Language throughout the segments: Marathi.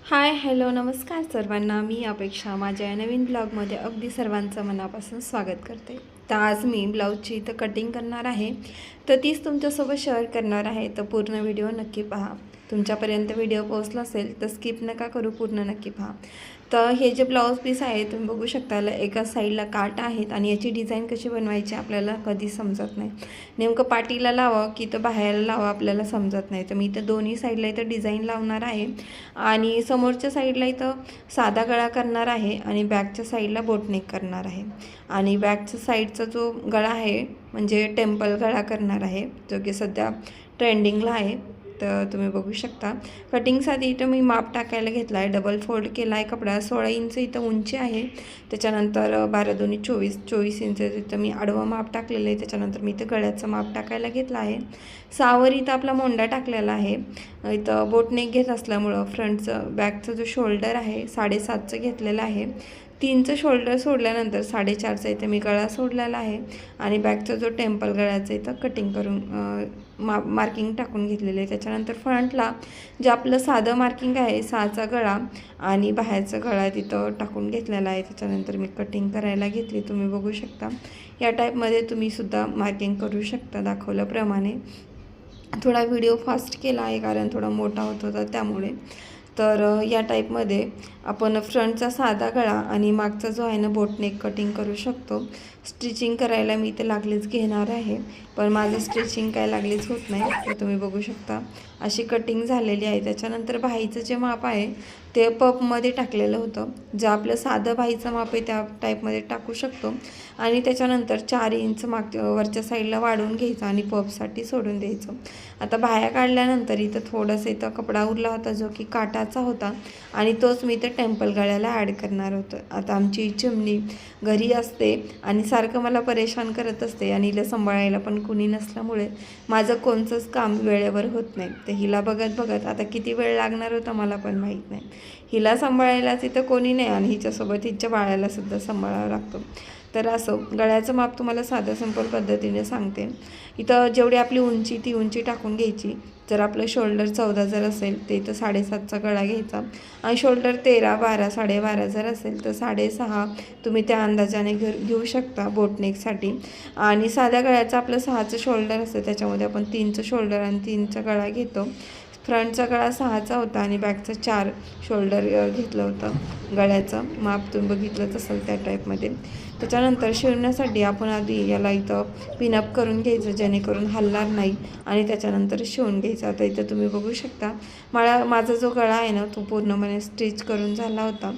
हाय हॅलो नमस्कार सर्वांना. मी अपेक्षा माझ्या या नवीन ब्लॉगमध्ये अगदी सर्वांचं मनापासून स्वागत करते. तर आज मी ब्लाऊजची इथं कटिंग करणार आहे, तर तीच तुमच्यासोबत शेअर करणार आहे. तर पूर्ण व्हिडिओ नक्की पहा. तुमच्यापर्यंत व्हिडिओ पोहोचला असेल तर स्किप नका करू, पूर्ण नक्की पहा. तर हे जे ब्लाऊज पीस आहे तुम्ही बघू शकता, एका साईडला काट आहेत आणि याची डिझाईन कशी बनवायची आपल्याला कधी समजत नाही. नेमकं पाटीला लावावं की तर बाहेर लावावं आपल्याला समजत नाही. तर मी इथं दोन्ही साईडला इथं डिझाईन लावणार आहे आणि समोरच्या साईडला इथं साधा गळा करणार आहे आणि बॅकच्या साईडला बोटनेक करणार आहे. आणि बॅकच्या साईडचा जो गळा आहे म्हणजे टेम्पल गळा करणार आहे, जो की सध्या ट्रेंडिंगला आहे. तर तुम्ही बघू शकता कटिंगसाठी इथं मी माप टाकायला घेतला आहे. डबल फोल्ड केला आहे कपडा. 16 इंच इथं उंची आहे. त्याच्यानंतर 12 दूनी 24 इंच इथं मी आडवं माप टाकलेलं आहे. त्याच्यानंतर मी इथं गळ्याचं माप टाकायला घेतलं आहे. 6 इथं आपला मोंडा टाकलेला आहे. इथं बोटनेक घेत असल्यामुळं फ्रंटचं बॅकचं जो शोल्डर आहे 7.5चं घेतलेलं आहे. 3चं शोल्डर सोडल्यानंतर 4.5चा इथं मी गळा सोडलेला आहे आणि बॅकचा जो टेम्पल गळ्याचं इथं कटिंग करून मार्किंग टाकून घेतलेलं आहे. त्याच्यानंतर फ्रंटला जे आपलं साधं मार्किंग आहे 6चा गळा आणि बाहेरचा गळा तिथं टाकून घेतलेला आहे. त्याच्यानंतर मी कटिंग करायला घेतली. तुम्ही बघू शकता या टाईपमध्ये तुम्हीसुद्धा मार्किंग करू शकता दाखवल्याप्रमाणे. थोडा व्हिडिओ फास्ट केला आहे कारण थोडा मोठा होत होता त्यामुळे. तर या टाईपमध्ये आपण फ्रंटचा साधा गळा आणि मागचा जो आहे ना बोटनेक कटिंग करू शकतो. स्टिचिंग करायला मी ते लागलीच घेणार आहे, पण माझं स्टिचिंग काय लागलीच होत नाही. तर तुम्ही बघू शकता अशी कटिंग झालेली आहे. त्याच्यानंतर बाहीचं जे माप आहे ते पपमध्ये टाकलेलं होतं. जे आपलं साधं बाहीचं माप आहे त्या टाईपमध्ये टाकू शकतो आणि त्याच्यानंतर 4 इंच वरच्या साईडला वाढवून घ्यायचं आणि पपसाठी सोडून द्यायचं. आता बाह्या काढल्यानंतर इथं थोडंसं इथं कपडा उरला होता जो की काटाचा होता आणि तोच मी इथं टेम्पल गळ्याला ॲड करणार होतं. आता आमची चिमणी घरी असते आणि सारखं मला परेशान करत असते आणि हिला सांभाळायला पण कुणी नसल्यामुळे माझं कोणचंच काम वेळेवर होत नाही. तर हिला बघत बघत आता किती वेळ लागणार होता मला पण माहीत नाही. हिला सांभाळायलाच इथं कोणी नाही आणि हिच्यासोबत हिच्या बाळालासुद्धा सांभाळावं लागतं. तर असं गळ्याचं माप तुम्हाला साध्या सिंपल पद्धतीने सांगते. इथं जेवढी आपली उंची ती उंची टाकून घ्यायची. जर आपलं शोल्डर 14 जर असेल ते इथं 7.5चा गळा घ्यायचा आणि शोल्डर 13, 12, 12.5 जर असेल तर 6.5 तुम्ही त्या अंदाजाने घेऊ शकता बोटनेकसाठी. आणि साध्या गळ्याचं आपलं 6चं शोल्डर असतं त्याच्यामध्ये आपण 3चं शोल्डर आणि 3चा गळा घेतो. फ्रंटचा गळा 6चा होता आणि बॅकचा 4 शोल्डर घेतलं होतं गळ्याचं माप. तुम्ही बघितलंच असेल त्या टाईपमध्ये. त्याच्यानंतर शिवण्यासाठी आपण आधी याला इथं पिनअप करून घ्यायचं जेणेकरून हलणार नाही आणि त्याच्यानंतर शिवून घ्यायचं. आता इथं तुम्ही बघू शकता माझा जो गळा आहे ना तो पूर्णपणे स्टिच करून झाला होता,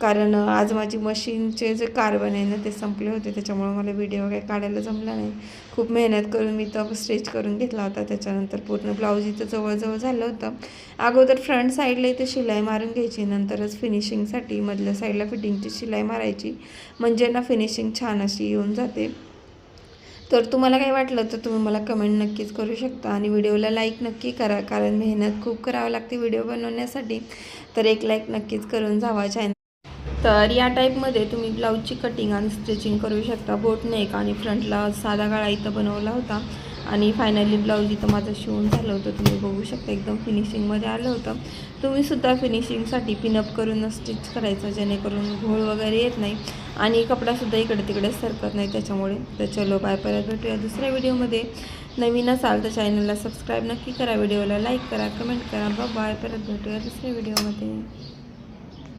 कारण आज माझी मशीनचे जे कार्बन आहे ना ते संपले होते. त्याच्यामुळे मला व्हिडिओ काही काढायला जमला नाही. खूप मेहनत करून मी तो स्टिच करून घेतला होता. त्याच्यानंतर पूर्ण ब्लाऊज इथं जवळजवळ झालं होतं. अगोदर फ्रंट साईडला इथे शिलाई मारून घ्यायची, नंतरच फिनिशिंगसाठी मधल्या साईडला फिटिंगची शिलाई मारायची, म्हणजे ना फिनिशिंग छान अशी येऊन जाते. तर तुम्हाला काय वाटलं तर तुम्ही मला कमेंट नक्कीच करू शकता आणि व्हिडिओला लाईक नक्की करा, कारण मेहनत खूप करावी लागते व्हिडिओ बनवण्यासाठी. तर एक लाईक नक्कीच करून जावा चॅनल. तर या टाईपमध्ये तुम्ही ब्लाऊजची कटिंग आणि स्टिचिंग करू शकता. बोटनेक आणि फ्रंटला साधा गळा इथं बनवला होता आणि फायनली ब्लाऊज इथं माझं शिवून झालं होतं. तुम्ही बघू शकता एकदम फिनिशिंगमध्ये आलं होतं. तुम्हीसुद्धा फिनिशिंगसाठी पिनअप करून स्टिच करायचं जेणेकरून घोळ वगैरे येत नाही आणि कपडासुद्धा इकडे तिकडे सरकत नाही त्याच्यामुळे. तर चलो बाय, परत भेटूया दुसऱ्या व्हिडिओमध्ये. नवीन असाल तर चॅनलला सबस्क्राईब नक्की करा, व्हिडिओला लाईक करा, कमेंट करा. बाय, परत भेटूया दुसऱ्या व्हिडिओमध्ये.